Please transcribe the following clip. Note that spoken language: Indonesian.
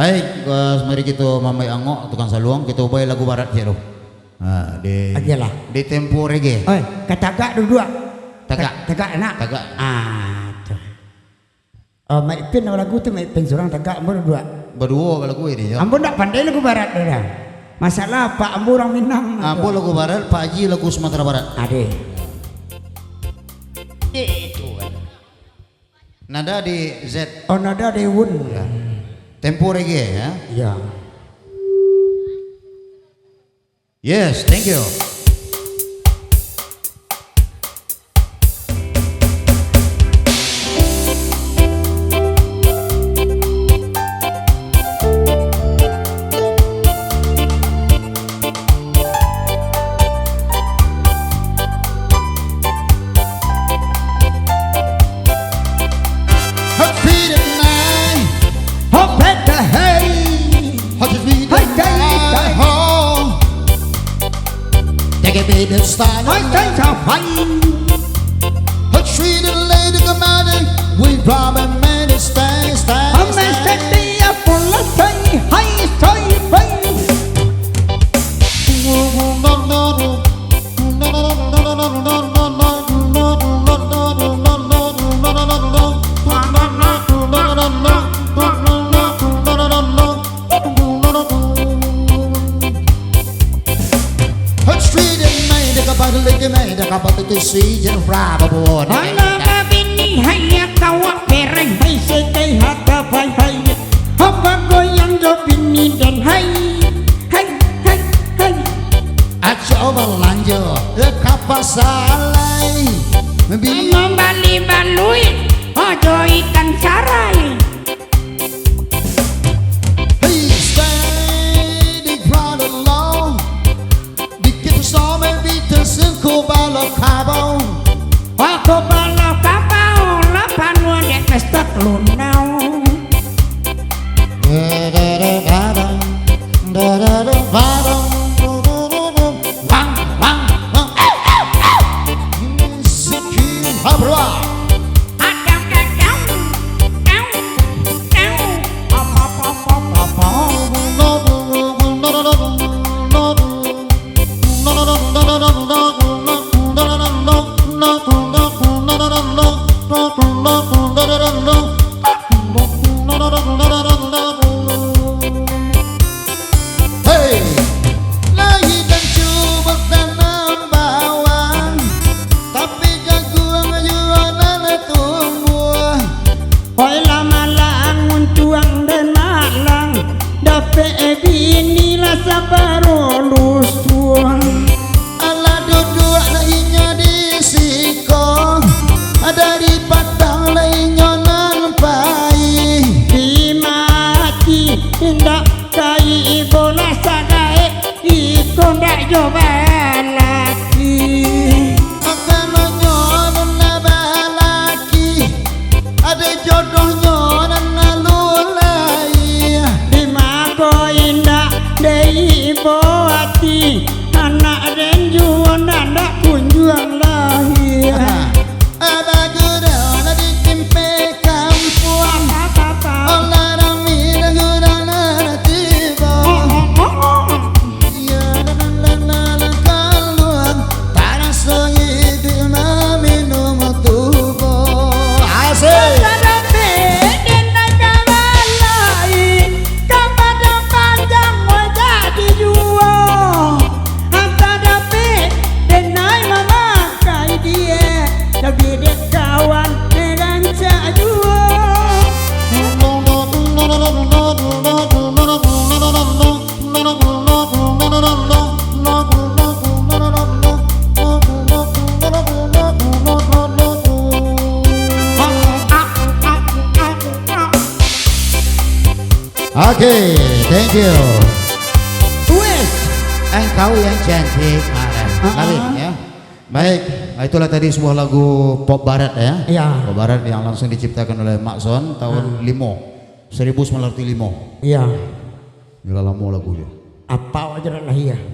Baik, mari kita mamai angok tukang saluang kita ubah lagu barat je lo. Di ajalah. Di tempo reggae. Oi, katagak dua. Tagak enak. Tagak. Tuh. Oh, mai pin lagu tu mai pin surang tagak berdua. Berdua lagu ini ya. Ambo ndak pandai lagu barat dah. Masalah Pak Ambo orang Minang. Ambo lagu barat, Pak Haji lagu Sumatera Barat. Ade. Itu. Nada di Z. Oh, nada di Wun. Ya. Tempo reggae ya. Ya. Yes, thank you. Style I think I'll find a tree that lady come out and we probably made it stay. I'm a city full of stay, high stay, kapal itu si jen prabowo. Ana babini hanya kawak pereng hai sekai hata pai hai. Apa goyang do bini dan hai. Coba lanjut kapal salai. Membali balui ojo ikan sarai. Hey, stay the crowd alone. Dikit sama bita sengko balok kabau. Aku balok kabau lapan wadah pesta lunau. Anak dan juan anak kunjuang lahir. Abagudana di timpe kampuan. Olah rami gudana tiba. Ya dan kaluan tanah songi di minum tubo. Asik. Oke, thank you. Wes, Engkau yang cantik, Mari ya. Baik, itulah tadi sebuah lagu pop barat ya. Iya. Pop barat yang langsung diciptakan oleh Mak Son tahun 1905. Iya. Gila lama lagunya. Apa aja lah ya.